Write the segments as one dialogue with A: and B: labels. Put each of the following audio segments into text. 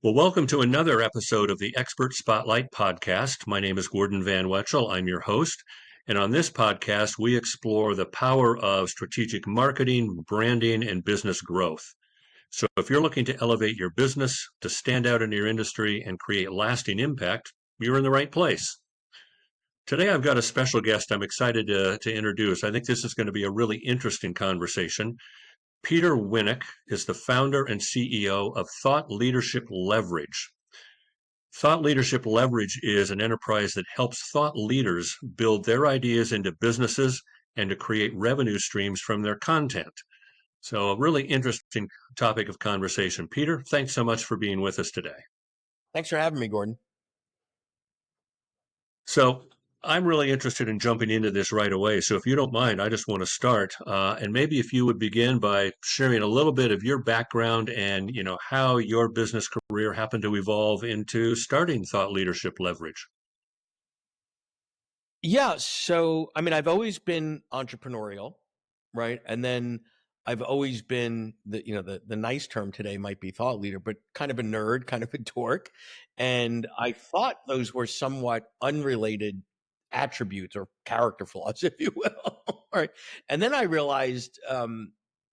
A: Well, welcome to another episode of the Expert Spotlight podcast. My name is Gordon Van Wechel. I'm your host. And on this podcast, we explore the power of strategic marketing, branding, and business growth. So if you're looking to elevate your business, to stand out in your industry, and create lasting impact, you're in the right place. Today, I've got a special guest I'm excited to introduce. I think this is going to be a really interesting conversation. Peter Winick is the founder and CEO of Thought Leadership Leverage. Thought Leadership Leverage is an enterprise that helps thought leaders build their ideas into businesses and to create revenue streams from their content. So, a really interesting topic of conversation. Peter, thanks so much for being with us today.
B: Thanks for having me, Gordon.
A: So, I'm really interested in jumping into this right away. So, if you don't mind, I just want to start, and maybe if you would begin by sharing a little bit of your background and how your business career happened to evolve into starting Thought Leadership Leverage.
B: Yeah, so I've always been entrepreneurial, right? And then I've always been the nice term today might be thought leader, but kind of a nerd, kind of a dork. And I thought those were somewhat unrelated attributes or character flaws, if you will. Right. And then I realized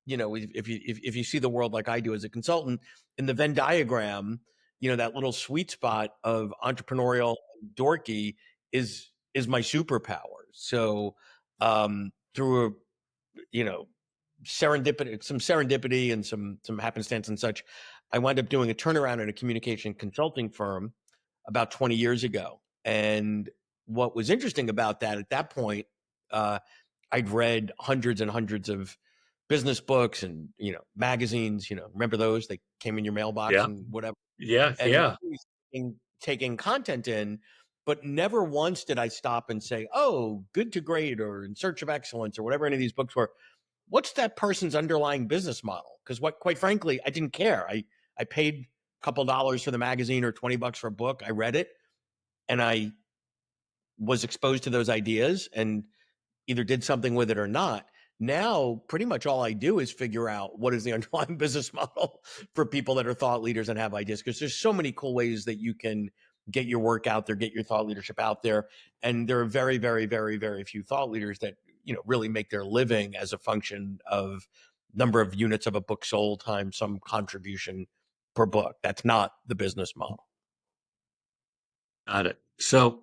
B: if you see the world like I do as a consultant, in the Venn diagram, that little sweet spot of entrepreneurial and dorky is my superpower. So through a serendipity and some happenstance and such, I wound up doing a turnaround in a communication consulting firm about 20 years ago. And what was interesting about that at that point, I'd read hundreds and hundreds of business books and magazines. Remember those? They came in your mailbox
A: Yeah,
B: and whatever.
A: yeah,
B: And
A: yeah.
B: always taking content in, but never once did I stop and say, "Oh, Good to Great" or "In Search of Excellence" or whatever any of these books were. What's that person's underlying business model? Because quite frankly, I didn't care. I paid a couple dollars for the magazine or $20 for a book. I read it, and I was exposed to those ideas and either did something with it or not. Now, pretty much all I do is figure out what is the underlying business model for people that are thought leaders and have ideas, because there's so many cool ways that you can get your work out there, get your thought leadership out there. And there are very, very, very, very few thought leaders that, really make their living as a function of number of units of a book sold times some contribution per book. That's not the business model.
A: Got it. So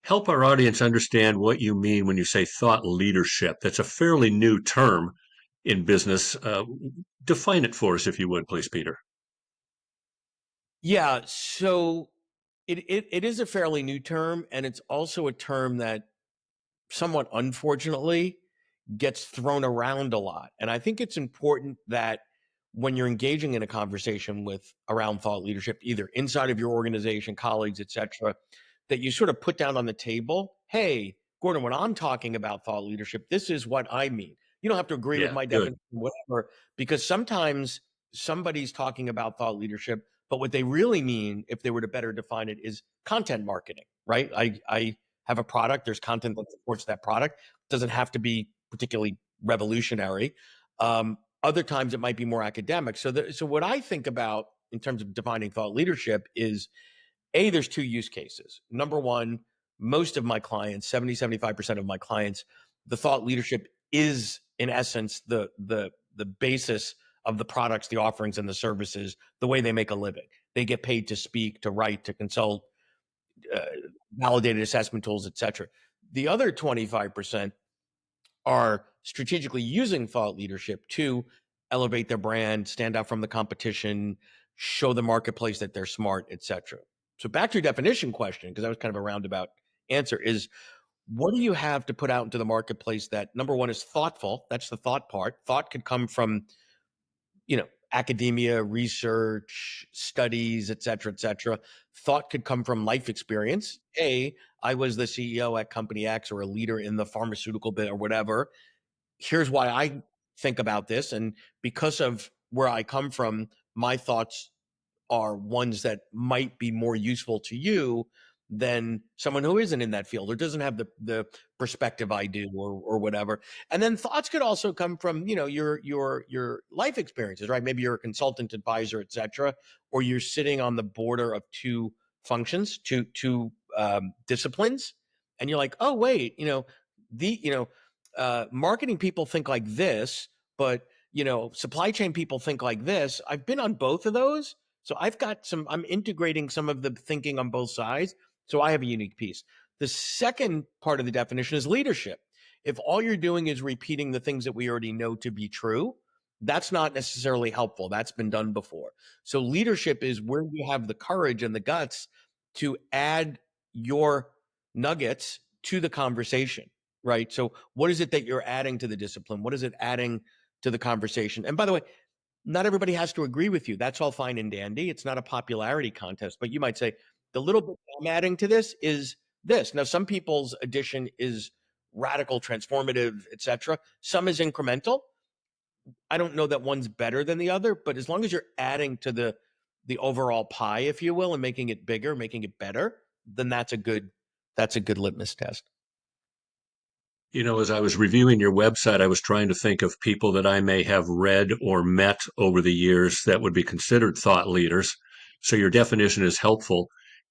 A: help our audience understand what you mean when you say thought leadership. That's a fairly new term in business. Define it for us, if you would, please, Peter.
B: Yeah. So it is a fairly new term, and it's also a term that somewhat unfortunately gets thrown around a lot. And I think it's important that when you're engaging in a conversation with around thought leadership, either inside of your organization, colleagues, etc., that you sort of put down on the table, hey, Gordon, when I'm talking about thought leadership, this is what I mean. You don't have to agree with
A: Yeah,
B: my
A: good.
B: definition, whatever, because sometimes somebody's talking about thought leadership, but what they really mean, if they were to better define it, is content marketing, right? I have a product, there's content that supports that product. It doesn't have to be particularly revolutionary. Other times it might be more academic. So what I think about in terms of defining thought leadership is there's two use cases. Number one, most of my clients, 75% of my clients, the thought leadership is in essence the basis of the products, the offerings, and the services, the way they make a living. They get paid to speak, to write, to consult, uh, validated assessment tools, etc. The other 25% are strategically using thought leadership to elevate their brand, stand out from the competition, show the marketplace that they're smart, etc. So back to your definition question, because that was kind of a roundabout answer, is what do you have to put out into the marketplace that, number one, is thoughtful? That's the thought part. Thought could come from academia, research, studies, et cetera, et cetera. Thought could come from life experience. Hey, I was the CEO at company X or a leader in the pharmaceutical bit or whatever. Here's why I think about this. And because of where I come from, my thoughts are ones that might be more useful to you. than someone who isn't in that field or doesn't have the perspective I do or whatever. And then thoughts could also come from, your life experiences, right? Maybe you're a consultant advisor, et cetera, or you're sitting on the border of two functions, two disciplines, and you're like, oh wait, marketing people think like this, but supply chain people think like this. I've been on both of those, so I'm integrating some of the thinking on both sides. So I have a unique piece. The second part of the definition is leadership. If all you're doing is repeating the things that we already know to be true, that's not necessarily helpful. That's been done before. So leadership is where you have the courage and the guts to add your nuggets to the conversation, right? So what is it that you're adding to the discipline? What is it adding to the conversation? And by the way, not everybody has to agree with you. That's all fine and dandy. It's not a popularity contest, but you might say, the little bit I'm adding to this is this. Now, some people's addition is radical, transformative, etc. Some is incremental. I don't know that one's better than the other, but as long as you're adding to the overall pie, if you will, and making it bigger, making it better, then that's a good litmus test.
A: As I was reviewing your website, I was trying to think of people that I may have read or met over the years that would be considered thought leaders. So your definition is helpful.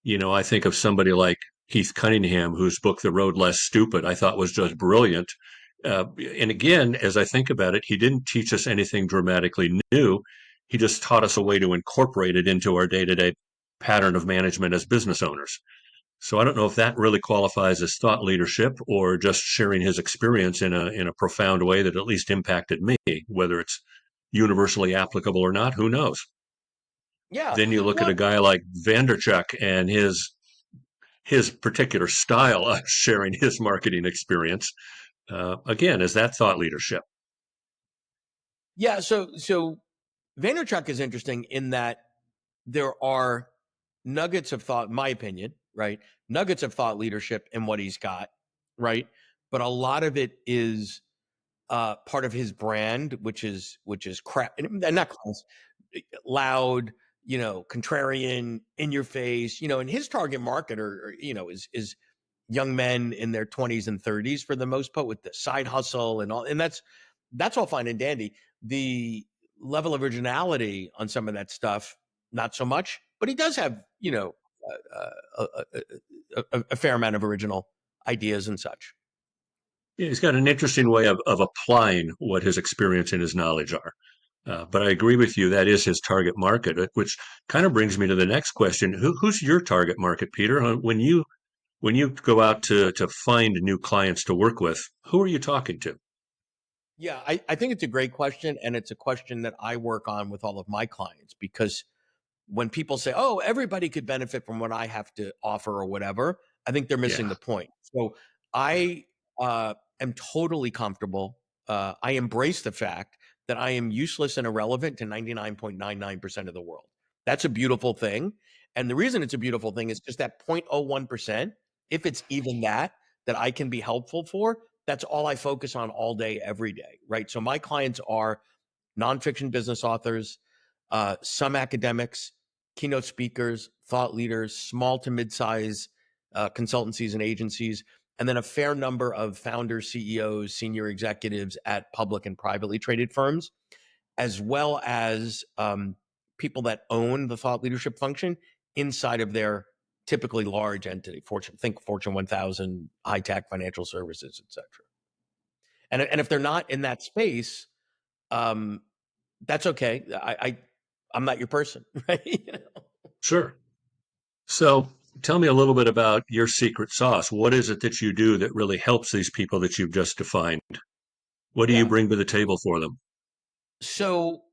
A: I think of somebody like Keith Cunningham, whose book, The Road Less Stupid, I thought was just brilliant. And again, as I think about it, he didn't teach us anything dramatically new. He just taught us a way to incorporate it into our day-to-day pattern of management as business owners. So I don't know if that really qualifies as thought leadership or just sharing his experience in a profound way that at least impacted me. Whether it's universally applicable or not, who knows?
B: Yeah.
A: Then you look at
B: Well,
A: a guy like Vanderchuck and his particular style of sharing his marketing experience. Again, is that thought leadership?
B: yeah. So Vaynerchuk is interesting in that there are nuggets of thought, in my opinion, right? Nuggets of thought leadership in what he's got, right? But a lot of it is part of his brand, which is crap, and not class, loud, contrarian, in your face, and his target market is young men in their 20s and 30s for the most part with the side hustle and all, and that's all fine and dandy. The level of originality on some of that stuff, not so much, but he does have a fair amount of original ideas and such.
A: Yeah, he's got an interesting way of applying what his experience and his knowledge are. But I agree with you, that is his target market, which kind of brings me to the next question. Who's your target market, Peter? When you go out to find new clients to work with, who are you talking to?
B: Yeah, I think it's a great question. And it's a question that I work on with all of my clients because when people say, oh, everybody could benefit from what I have to offer or whatever, I think they're missing
A: Yeah,
B: the point. So
A: yeah,
B: I am totally comfortable. I embrace the fact that I am useless and irrelevant to 99.99% of the world. That's a beautiful thing. And the reason it's a beautiful thing is just that 0.01%, if it's even that I can be helpful for, that's all I focus on all day, every day. Right. So my clients are nonfiction business authors, some academics, keynote speakers, thought leaders, small to mid-size consultancies and agencies, and then a fair number of founders, CEOs, senior executives at public and privately traded firms, as well as people that own the thought leadership function inside of their typically large entity, Fortune 1000, high tech, financial services, et cetera. And if they're not in that space, um, that's okay. I'm not your person, right?
A: sure. So tell me a little bit about your secret sauce. What is it that you do that really helps these people that you've just defined? What do you
B: Yeah.
A: bring to the table for them?
B: So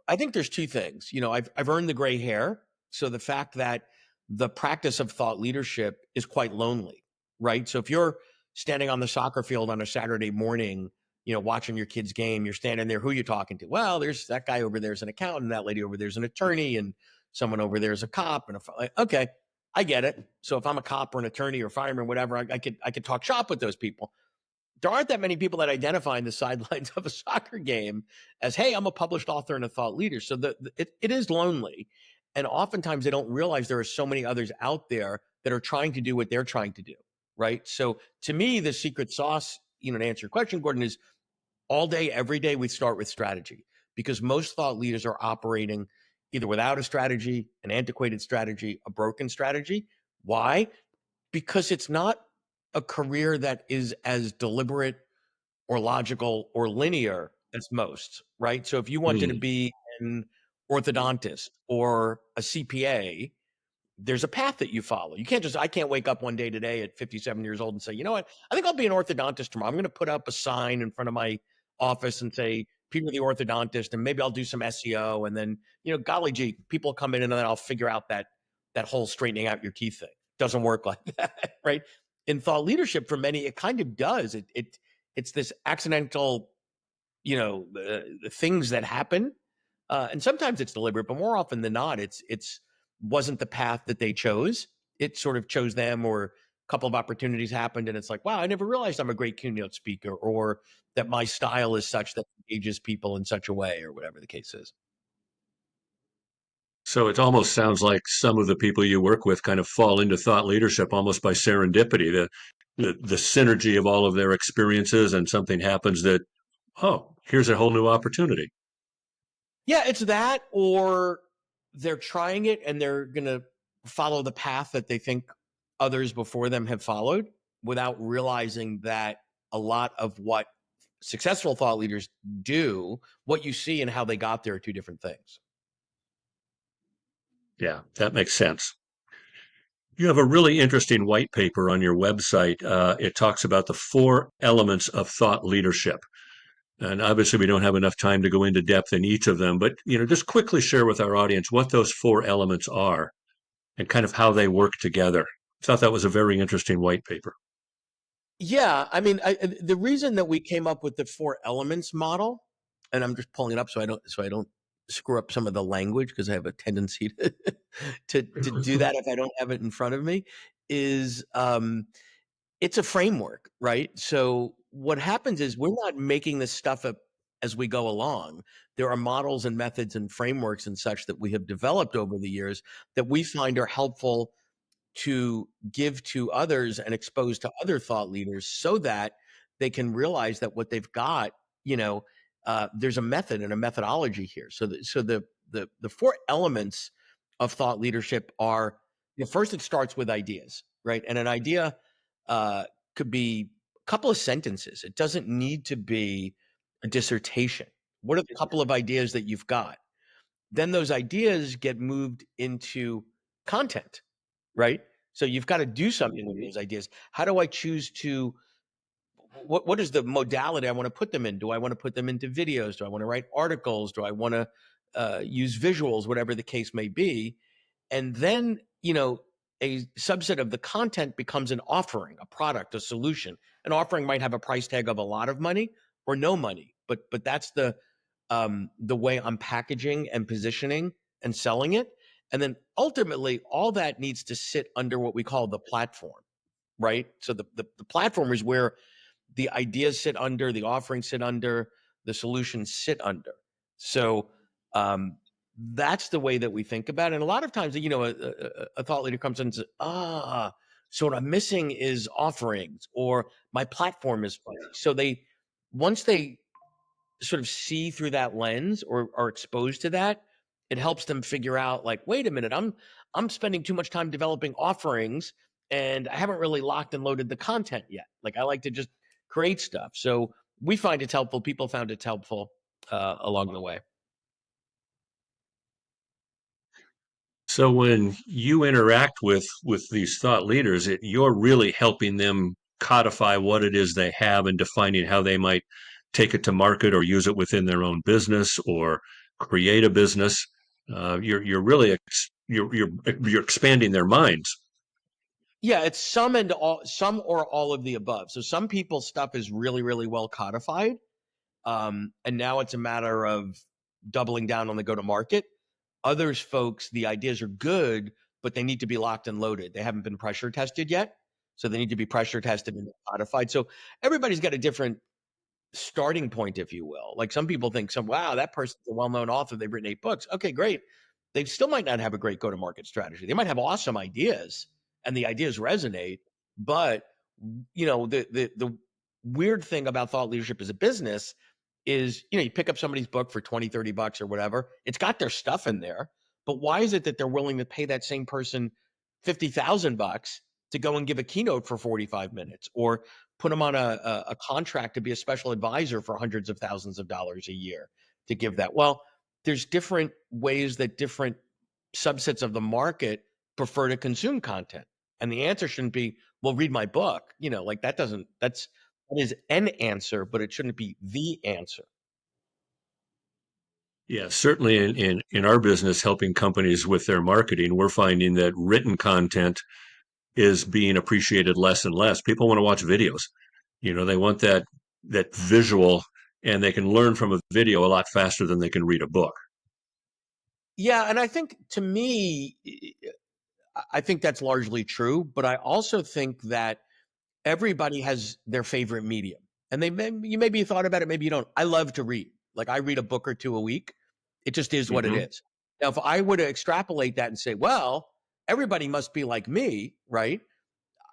B: I think there's two things. I've earned the gray hair. So the fact that the practice of thought leadership is quite lonely, right? So if you're standing on the soccer field on a Saturday morning, watching your kid's game, you're standing there, who are you talking to? Well, there's that guy over there's an accountant, that lady over there's an attorney, and someone over there's a cop. And okay, I get it. So if I'm a cop or an attorney or fireman, whatever, I could talk shop with those people. There aren't that many people that identify in the sidelines of a soccer game as, hey, I'm a published author and a thought leader. So it is lonely. And oftentimes they don't realize there are so many others out there that are trying to do what they're trying to do, right? So to me, the secret sauce, to answer your question, Gordon, is all day, every day, we start with strategy, because most thought leaders are operating either without a strategy, an antiquated strategy, a broken strategy. Why? Because it's not a career that is as deliberate or logical or linear as most, right? So if you wanted to
A: Hmm.
B: be an orthodontist or a CPA, there's a path that you follow. I can't wake up one day today at 57 years old and say, you know what, I think I'll be an orthodontist tomorrow. I'm going to put up a sign in front of my office and say, Peter the orthodontist, and maybe I'll do some SEO. And then, golly gee, people come in and then I'll figure out that whole straightening out your teeth thing. Doesn't work like that, right? In thought leadership, for many, it kind of does. It's this accidental, things that happen, and sometimes it's deliberate, but more often than not, it's wasn't the path that they chose. It sort of chose them, or a couple of opportunities happened, and it's like, wow, I never realized I'm a great keynote speaker, or that my style is such that engages people in such a way, or whatever the case is.
A: So it almost sounds like some of the people you work with kind of fall into thought leadership almost by serendipity, the synergy of all of their experiences, and something happens that, oh, here's a whole new opportunity.
B: Yeah, it's that, or they're trying it and they're going to follow the path that they think others before them have followed, without realizing that a lot of what successful thought leaders do, what you see and how they got there, are two different things.
A: Yeah, that makes sense. You have a really interesting white paper on your website. It talks about the four elements of thought leadership. And obviously, we don't have enough time to go into depth in each of them, but just quickly share with our audience what those four elements are and kind of how they work together. I thought that was a very interesting white paper.
B: Yeah, I mean, the reason that we came up with the four elements model, and I'm just pulling it up so I don't screw up some of the language, because I have a tendency to to do that if I don't have it in front of me, is it's a framework, right? So what happens is, we're not making this stuff up as we go along. There are models and methods and frameworks and such that we have developed over the years that we find are helpful to give to others and expose to other thought leaders, so that they can realize that what they've got, there's a method and a methodology here. So the four elements of thought leadership are, first, it starts with ideas, right? And an idea uh, could be a couple of sentences. It doesn't need to be a dissertation. What are the couple of ideas that you've got? Then those ideas get moved into content, right? So you've got to do something with those ideas. How do I choose to, what is the modality I want to put them in? Do I want to put them into videos? Do I want to write articles? Do I want to use visuals, whatever the case may be? And then, a subset of the content becomes an offering, a product, a solution. An offering might have a price tag of a lot of money or no money, but that's the way I'm packaging and positioning and selling it. And then ultimately, all that needs to sit under what we call the platform, right? So the platform is where the ideas sit under, the offerings sit under, the solutions sit under. So that's the way that we think about it. And a lot of times, a thought leader comes in and says, so what I'm missing is offerings, or my platform is funny. So once they sort of see through that lens, or are exposed to that, it helps them figure out, like, wait a minute, I'm spending too much time developing offerings, and I haven't really locked and loaded the content yet. Like, I like to just create stuff. So we find it's helpful. People found it's helpful along the way.
A: So when you interact with these thought leaders, you're really helping them codify what it is they have and defining how they might take it to market or use it within their own business or create a business. You're really you're expanding their minds.
B: Yeah, it's some or all of the above. So some people's stuff is really, really well codified. And now it's a matter of doubling down on the go to market. Others folks, the ideas are good, but they need to be locked and loaded. They haven't been pressure tested yet. So they need to be pressure tested and codified. So everybody's got a different starting point, if you will. Like, some people think, wow, that person's a well-known author. They've written 8 books. Okay, great. They still might not have a great go-to-market strategy. They might have awesome ideas and the ideas resonate. But the weird thing about thought leadership as a business is, you pick up somebody's book for 20, $30 or whatever. It's got their stuff in there, but why is it that they're willing to pay that same person $50,000 to go and give a keynote for 45 minutes, or put them on a contract to be a special advisor for hundreds of thousands of dollars a year to give that? Well, there's different ways that different subsets of the market prefer to consume content. And the answer shouldn't be, well, read my book. Like that is an answer, but it shouldn't be the answer.
A: Yeah, certainly in our business, helping companies with their marketing, we're finding that written content is being appreciated less and less. People want to watch videos. They want that visual, and they can learn from a video a lot faster than they can read a book.
B: Yeah, and I think, to me, I think that's largely true, but I also think that everybody has their favorite medium. And you maybe thought about it, maybe you don't. I love to read. Like, I read a book or two a week. It just is what it
A: Hmm.
B: is. Now, if I were to extrapolate that and say, well, everybody must be like me, right?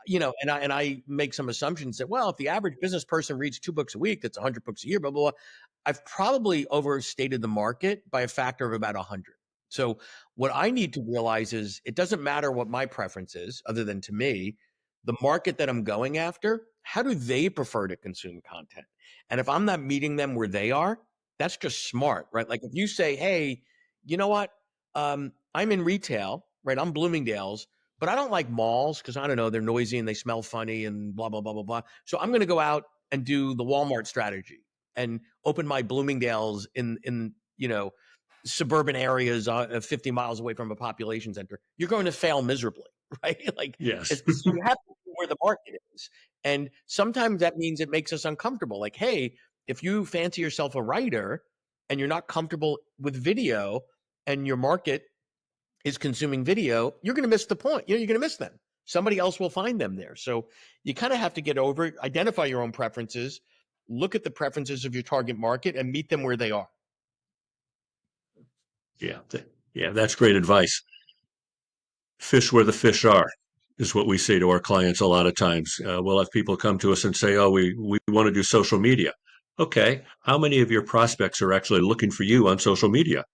B: And I make some assumptions that, well, if the average business person reads 2 books a week, that's 100 books a year, blah, blah, blah. I've probably overstated the market by a factor of about 100. So what I need to realize is, it doesn't matter what my preference is, other than, to me, the market that I'm going after, how do they prefer to consume content? And if I'm not meeting them where they are, that's just smart, right? Like, if you say, hey, you know what? I'm in retail, right? I'm Bloomingdale's, but I don't like malls because, I don't know, they're noisy and they smell funny and blah, blah, blah, blah, blah. So I'm going to go out and do the Walmart strategy and open my Bloomingdale's in suburban areas 50 miles away from a population center. You're going to fail miserably, right? Like,
A: Yes.
B: you have to know where the market is. And sometimes that means it makes us uncomfortable. Like, hey, if you fancy yourself a writer and you're not comfortable with video, and your market is consuming video, you're going to miss the point. You're going to miss them. Somebody else will find them there. So you kind of have to get over it, identify your own preferences, look at the preferences of your target market, and meet them where they are.
A: Yeah. Yeah, that's great advice. Fish where the fish are is what we say to our clients a lot of times. We'll have people come to us and say, oh, we want to do social media. Okay, how many of your prospects are actually looking for you on social media?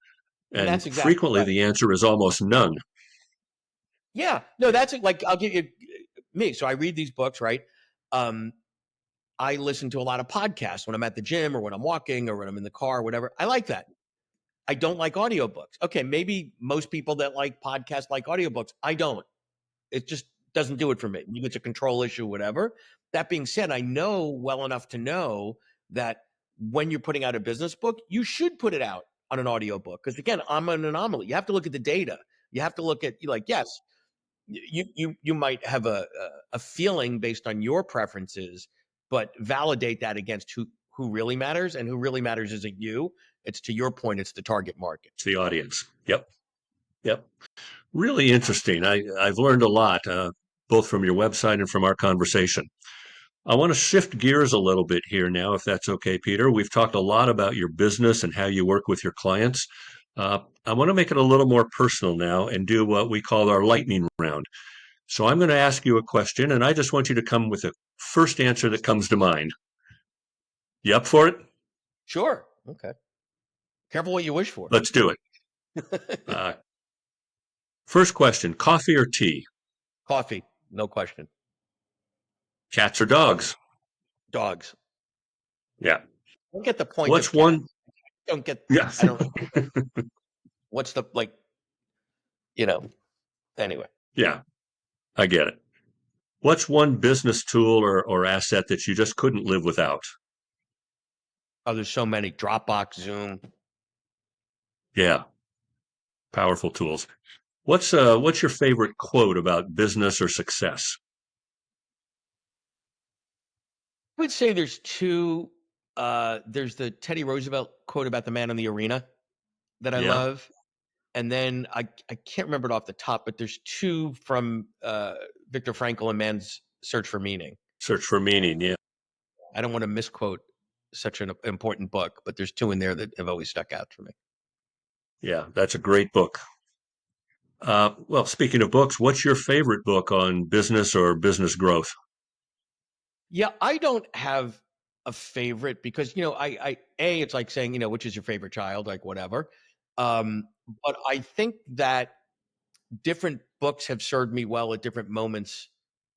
B: And
A: And
B: that's exactly
A: frequently
B: right.
A: the answer is almost none.
B: Yeah. No, that's it. Like, I'll give you me. So I read these books, right? Um, I listen to a lot of podcasts when I'm at the gym, or when I'm walking, or when I'm in the car, or whatever. I like that. I don't like audiobooks. Okay, maybe most people that like podcasts like audiobooks. I don't. It just doesn't do it for me. Maybe it's a control issue, whatever. That being said, I know well enough to know that when you're putting out a business book, you should put it out on an audiobook. Because, again, I'm an anomaly. You have to look at the data. You have to look at, like, yes, you might have a feeling based on your preferences, but validate that against who really matters. And who really matters isn't you. It's, to your point, it's the target market.
A: It's the audience. Yep. Yep. Really interesting. I've learned a lot, both from your website and from our conversation. I want to shift gears a little bit here now, if that's okay, Peter. We've talked a lot about your business and how you work with your clients. I want to make it a little more personal now and do what we call our lightning round. So I'm going to ask you a question, and I just want you to come with the first answer that comes to mind. You up for it?
B: Sure. Okay. Careful what you wish for.
A: Let's do it. Uh, First question, coffee or tea?
B: Coffee, no question.
A: Cats or dogs?
B: Dogs.
A: Yeah.
B: I don't get the point of
A: What's
B: cat.
A: one?
B: Don't get.
A: Yeah.
B: I don't. What's the, like? You know. Anyway.
A: Yeah, I get it. What's one business tool or asset that you just couldn't live without?
B: Oh, there's so many. Dropbox, Zoom.
A: Yeah, powerful tools. What's your favorite quote about business or success?
B: I would say there's two. There's the Teddy Roosevelt quote about the man in the arena that I
A: Yeah,
B: love, and then I can't remember it off the top, but there's two from Viktor Frankl and Man's Search for Meaning.
A: search for meaning. Yeah,
B: I don't want to misquote such an important book, but there's two in there that have always stuck out for me.
A: yeah, that's a great book. Well, speaking of books, what's your favorite book on business or business growth?
B: Yeah, I don't have a favorite because, it's like saying, which is your favorite child, like whatever. But I think that different books have served me well at different moments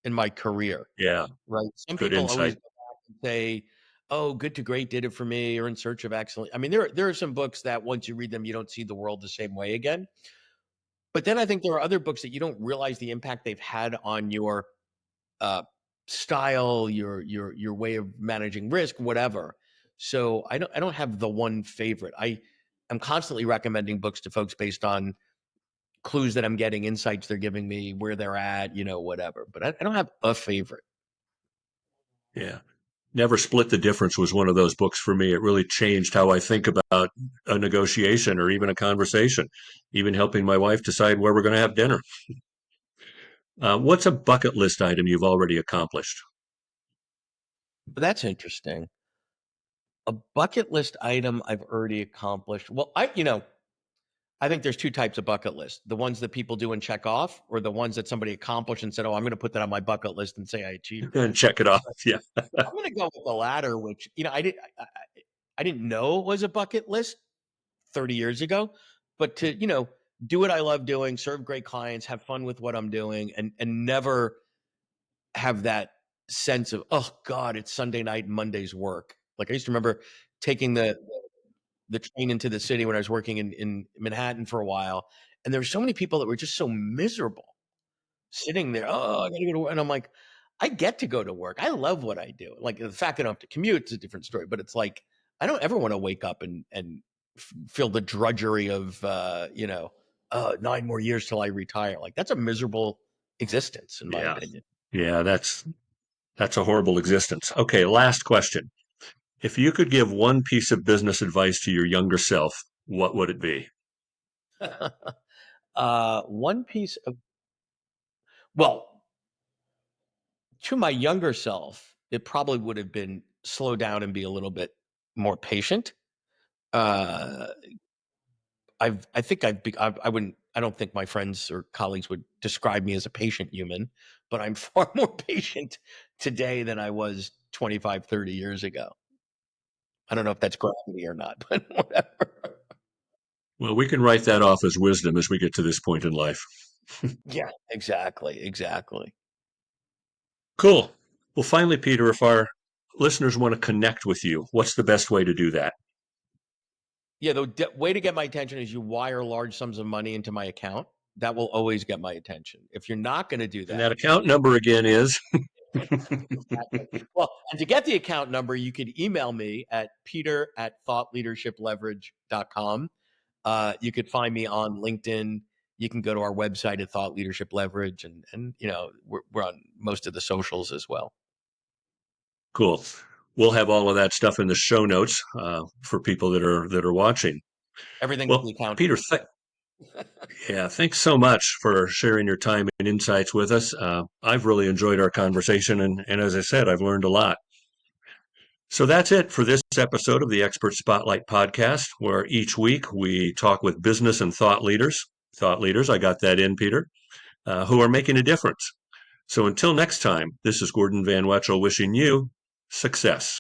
B: in my career,
A: Yeah,
B: right? Some
A: good
B: people always
A: insight.
B: go back and say, "Oh, Good to Great did it for me," or "In Search of Excellence." I mean, there are some books that once you read them, you don't see the world the same way again. But then I think there are other books that you don't realize the impact they've had on your uh, style, your way of managing risk, whatever. So I don't have the one favorite. I'm constantly recommending books to folks based on clues that I'm getting, insights they're giving me, where they're at, whatever. But I don't have a favorite.
A: Yeah. Never Split the Difference was one of those books for me. It really changed how I think about a negotiation or even a conversation, even helping my wife decide where we're going to have dinner. What's a bucket list item you've already accomplished?
B: But that's interesting. A bucket list item I've already accomplished. Well, I think there's two types of bucket lists: the ones that people do and check off, or the ones that somebody accomplished and said, "Oh, I'm going to put that on my bucket list and say I achieved it."
A: And check it off. Yeah.
B: I'm going to go with the latter, which I didn't know it was a bucket list 30 years ago, but to do what I love doing, serve great clients, have fun with what I'm doing, and never have that sense of, oh God, it's Sunday night and Monday's work. Like I used to remember taking the train into the city when I was working in Manhattan for a while, and there were so many people that were just so miserable sitting there. Oh, I gotta go to work. And I'm like, I get to go to work. I love what I do. Like the fact that I don't have to commute is a different story, but it's like I don't ever want to wake up and feel the drudgery of 9 more years till I retire. Like that's a miserable existence, in my
A: Yeah.
B: opinion.
A: Yeah, that's a horrible existence. Okay, last question. If you could give one piece of business advice to your younger self, what would it be?
B: One piece of well, to my younger self, it probably would have been slow down and be a little bit more patient. Uh, I think I wouldn't, I don't think my friends or colleagues would describe me as a patient human, but I'm far more patient today than I was 25, 30 years ago. I don't know if that's gravity or not, but whatever.
A: Well, we can write that off as wisdom as we get to this point in life.
B: Yeah, exactly, exactly.
A: Cool. Well, finally, Peter, if our listeners want to connect with you, what's the best way to do that?
B: Yeah, the way to get my attention is you wire large sums of money into my account. That will always get my attention. If you're not going to do
A: And that
B: that,
A: account number again is
B: exactly. Well, and to get the account number, you could email me at peter@thoughtleadershipleverage.com. You could find me on LinkedIn. You can go to our website at Thought Leadership Leverage, and we're on most of the socials as well.
A: cool. We'll have all of that stuff in the show notes for people that are watching.
B: Everything with the
A: Well,
B: account.
A: Peter, yeah, thanks so much for sharing your time and insights with us. I've really enjoyed our conversation, and as I said, I've learned a lot. So that's it for this episode of the Expert Spotlight podcast, where each week we talk with business and thought leaders. Thought leaders, I got that in, Peter, who are making a difference. So until next time, this is Gordon Van Wechel wishing you success.